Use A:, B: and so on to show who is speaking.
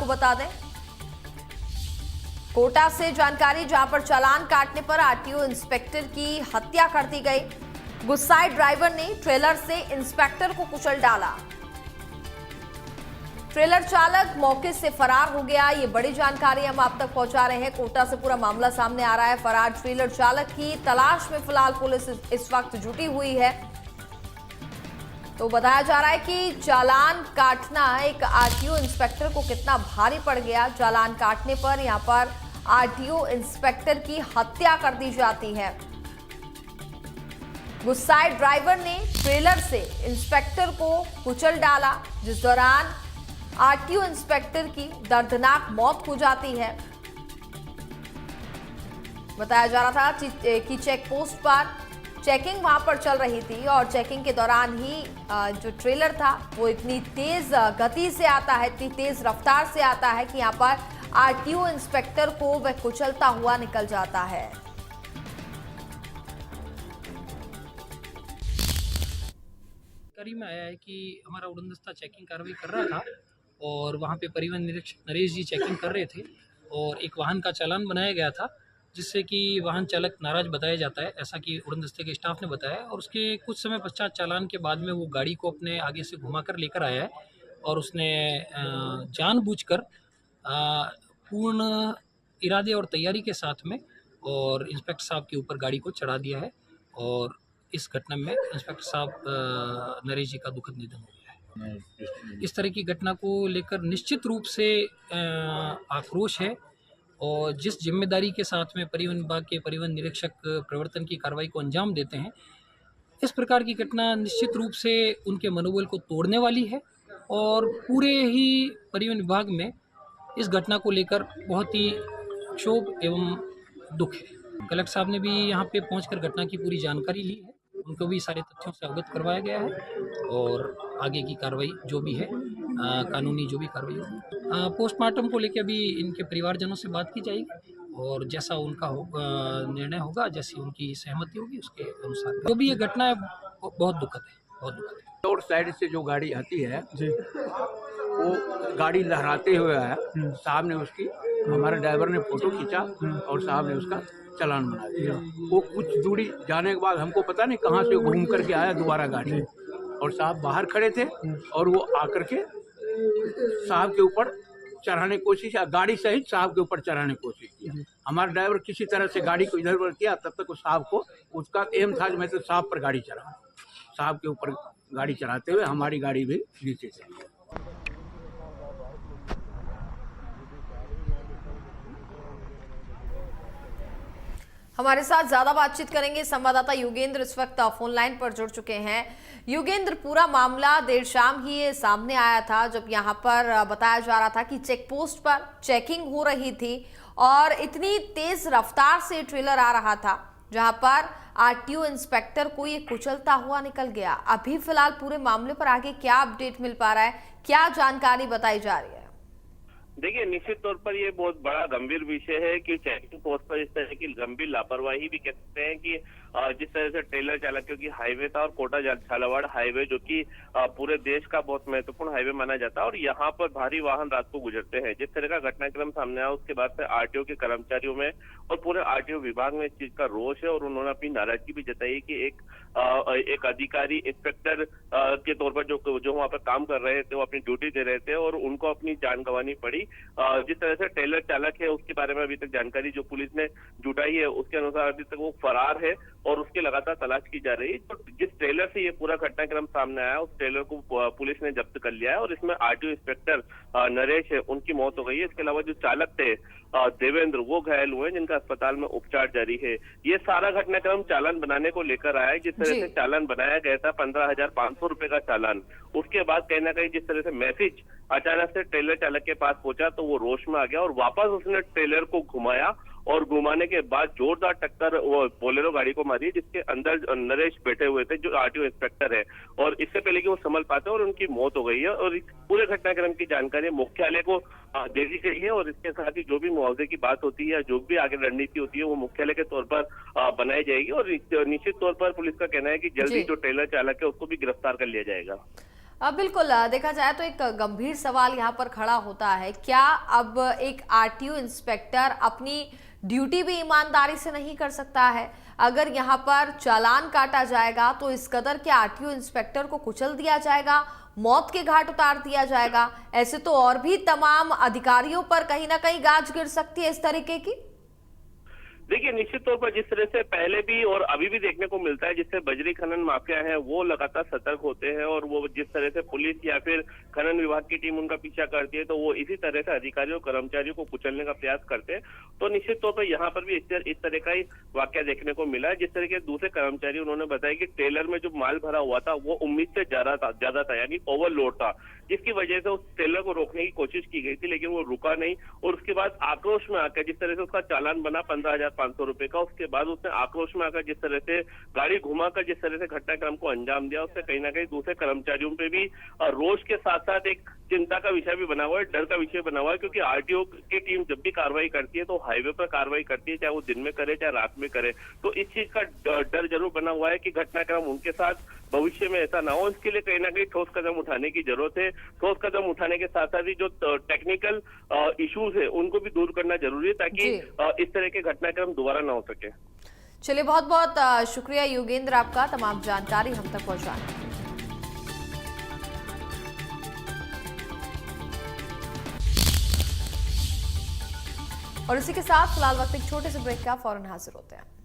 A: बता दें, कोटा से जानकारी, जहां पर चालान काटने पर आरटीओ इंस्पेक्टर की हत्या कर दी गई। गुस्साए ड्राइवर ने ट्रेलर से इंस्पेक्टर को कुचल डाला। ट्रेलर चालक मौके से फरार हो गया। ये बड़ी जानकारी हम आप तक पहुंचा रहे हैं। कोटा से पूरा मामला सामने आ रहा है। फरार ट्रेलर चालक की तलाश में फिलहाल पुलिस इस वक्त जुटी हुई है। तो बताया जा रहा है कि चालान काटना एक आरटीओ इंस्पेक्टर को कितना भारी पड़ गया। चालान काटने पर यहां पर आरटीओ इंस्पेक्टर की हत्या कर दी जाती है। गुस्साए ड्राइवर ने ट्रेलर से इंस्पेक्टर को कुचल डाला, जिस दौरान आरटीओ इंस्पेक्टर की दर्दनाक मौत हो जाती है। बताया जा रहा था कि चेक पोस्ट पर चेकिंग वहां पर चल रही थी और चेकिंग के दौरान ही जो ट्रेलर था वो इतनी तेज गति से आता है, इतनी तेज रफ्तार से आता है कि यहां पर आरटीओ इंस्पेक्टर को वह कुचलता हुआ निकल जाता है।
B: जानकारी में आया है कि हमारा उड़नदस्ता चेकिंग कार्रवाई कर रहा था और वहाँ पे परिवहन निरीक्षक नरेश जी चेकिंग कर रहे थे और एक वाहन का चालान बनाया गया था, जिससे कि वाहन चालक नाराज बताया जाता है, ऐसा कि उड़नदस्ते के स्टाफ ने बताया। और उसके कुछ समय पश्चात चालान के बाद में वो गाड़ी को अपने आगे से घुमाकर लेकर आया है और उसने जानबूझकर पूर्ण इरादे और तैयारी के साथ में और इंस्पेक्टर साहब के ऊपर गाड़ी को चढ़ा दिया है और इस घटना में इंस्पेक्टर साहब नरेश जी का दुखद निधन हो गया है। इस तरह की घटना को लेकर निश्चित रूप से आक्रोश है और जिस जिम्मेदारी के साथ में परिवहन विभाग के परिवहन निरीक्षक प्रवर्तन की कार्रवाई को अंजाम देते हैं, इस प्रकार की घटना निश्चित रूप से उनके मनोबल को तोड़ने वाली है और पूरे ही परिवहन विभाग में इस घटना को लेकर बहुत ही क्षोभ एवं दुख है। कलेक्टर साहब ने भी यहाँ पे पहुंचकर घटना की पूरी जानकारी ली है, उनको भी सारे तथ्यों से अवगत करवाया गया है और आगे की कार्रवाई जो भी है कानूनी जो भी कार्रवाई होगी। पोस्टमार्टम को लेकर अभी इनके परिवारजनों से बात की जाएगी और जैसा उनका निर्णय होगा, जैसी उनकी सहमति होगी उसके अनुसार जो भी ये घटना है बहुत दुखद है, बहुत दुखद है।
C: रोड साइड से जो गाड़ी आती है जी, वो गाड़ी लहराते हुए आया। साहब ने उसकी, हमारे ड्राइवर ने फोटो खींचा और साहब ने उसका चालान बना दिया। वो कुछ दूरी जाने के बाद हमको पता नहीं कहाँ से घूम करके आया दोबारा गाड़ी और साहब बाहर खड़े थे और वो आकर के साहब के ऊपर चढ़ाने की कोशिश, गाड़ी सहित साहब के ऊपर चढ़ाने की कोशिश की। हमारा ड्राइवर किसी तरह से गाड़ी को इधर उधर किया, तब तक वो साहब को, उसका एम था मैं तो साहब पर गाड़ी चढ़ा, साहब के ऊपर गाड़ी चढ़ाते हुए हमारी गाड़ी भी नीचे से।
A: हमारे साथ ज्यादा बातचीत करेंगे संवाददाता युगेंद्र इस वक्त फोन लाइन पर जुड़ चुके हैं। युगेंद्र, पूरा मामला देर शाम ही सामने आया था जब यहां पर बताया जा रहा था कि चेक पोस्ट पर चेकिंग हो रही थी और इतनी तेज रफ्तार से ट्रेलर आ रहा था जहां पर आरटीओ इंस्पेक्टर को ये कुचलता हुआ निकल गया। अभी फिलहाल पूरे मामले पर आगे क्या अपडेट मिल पा रहा है, क्या जानकारी बताई जा रही है?
D: देखिए, निश्चित तौर पर ये बहुत बड़ा गंभीर विषय है कि चेकिंग पोस्ट पर इस तरह की गंभीर लापरवाही भी कह सकते हैं कि जिस तरह से ट्रेलर चालक, क्योंकि हाईवे था और कोटा झालावाड़ हाईवे जो कि पूरे देश का बहुत महत्वपूर्ण हाईवे माना जाता है और यहाँ पर भारी वाहन रात को गुजरते हैं। जिस तरह का घटनाक्रम सामने आया उसके बाद से आरटीओ के कर्मचारियों में और पूरे आरटीओ विभाग में इस चीज का रोष है और उन्होंने अपनी नाराजगी भी जताई कि एक अधिकारी इंस्पेक्टर के तौर पर जो वहाँ पर काम कर रहे थे, वो अपनी ड्यूटी दे रहे थे और उनको अपनी जान गंवानी पड़ी। जिस तरह से ट्रेलर चालक है उसके बारे में अभी तक जानकारी जो पुलिस ने जुटाई है उसके अनुसार अभी तक वो फरार है और उसकी लगातार तलाश की जा रही है। तो जिस ट्रेलर से ये पूरा घटनाक्रम सामने आया उस ट्रेलर को पुलिस ने जब्त कर लिया है और इसमें आरटीओ इंस्पेक्टर नरेश है, उनकी मौत हो गई है। इसके अलावा जो चालक थे देवेंद्र, वो घायल हुए, जिनका अस्पताल में उपचार जारी है। ये सारा घटनाक्रम चालान बनाने को लेकर आया है। जिस तरह से चालान बनाया गया था 15,500 रुपए का चालान, उसके बाद कहीं ना कहीं जिस तरह से मैसेज अचानक से ट्रेलर चालक के पास पहुंचा तो वो रोष में आ गया और वापस उसने ट्रेलर को घुमाया और घुमाने के बाद जोरदार टक्कर वो बोलेरो गाड़ी को मारी, जिसके अंदर नरेश बैठे हुए थे जो आरटीओ इंस्पेक्टर है और इससे पहले कि वो संभल पाते और उनकी मौत हो गई है। और इस पूरे घटनाक्रम की जानकारी मुख्यालय को दे दी गई है और इसके साथ ही जो भी मुआवजे की बात होती है, जो भी आगे रणनीति होती है, वो मुख्यालय के तौर पर बनाई जाएगी और निश्चित तौर पर पुलिस का कहना है कि जल्दी जो ट्रेलर चालक है उसको भी गिरफ्तार कर लिया जाएगा।
A: बिल्कुल देखा जाए तो एक गंभीर सवाल यहाँ पर खड़ा होता है, क्या अब एक आरटीओ इंस्पेक्टर अपनी ड्यूटी भी ईमानदारी से नहीं कर सकता है? अगर यहाँ पर चालान काटा जाएगा तो इस कदर के आरटीओ इंस्पेक्टर को कुचल दिया जाएगा, मौत के घाट उतार दिया जाएगा। ऐसे तो और भी तमाम अधिकारियों पर कहीं ना कहीं गाज गिर सकती है इस तरीके की।
D: देखिए, निश्चित तौर पर जिस तरह से पहले भी और अभी भी देखने को मिलता है, जिससे बजरी खनन माफिया हैं वो लगातार सतर्क होते हैं और वो जिस तरह से पुलिस या फिर खनन विभाग की टीम उनका पीछा करती है तो वो इसी तरह से अधिकारियों कर्मचारियों को कुचलने का प्रयास करते हैं। तो निश्चित तौर पर यहाँ पर भी इस तरह का ही वाकया देखने को मिला है। जिस तरह के दूसरे कर्मचारी उन्होंने बताया कि ट्रेलर में जो माल भरा हुआ था वो उम्मीद से ज्यादा था, यानी ओवरलोड था, जिसकी वजह से उस ट्रेलर को रोकने की कोशिश की गई थी, लेकिन वो रुका नहीं। और उसके बाद आक्रोश में आकर जिस तरह से उसका चालान बना 15,500 रुपए का, उसके बाद उसने आक्रोश में आकर जिस तरह से गाड़ी घुमाकर जिस तरह से घटनाक्रम को अंजाम दिया, उससे कहीं ना कहीं दूसरे कर्मचारियों पे भी रोष के साथ साथ एक चिंता का विषय भी बना हुआ है, डर का विषय बना हुआ है। क्योंकि आरटीओ की टीम जब भी कार्रवाई करती है तो हाईवे पर कार्रवाई करती है, चाहे वो दिन में करे चाहे रात में करे। तो इस चीज का डर जरूर बना हुआ है कि घटनाक्रम उनके साथ भविष्य में ऐसा ना हो। इसके लिए कहीं ना कहीं ठोस कदम उठाने की जरूरत है। ठोस कदम उठाने के साथ साथ ही जो टेक्निकल इश्यूज है उनको भी दूर करना जरूरी है, ताकि इस तरह के घटनाक्रम दोबारा ना हो सके।
A: चलिए, बहुत बहुत शुक्रिया योगेंद्र आपका तमाम जानकारी हम तक पहुंचाने। और इसी के साथ फिलहाल वक्त एक छोटे से ब्रेक का, फौरन हाजिर होते हैं।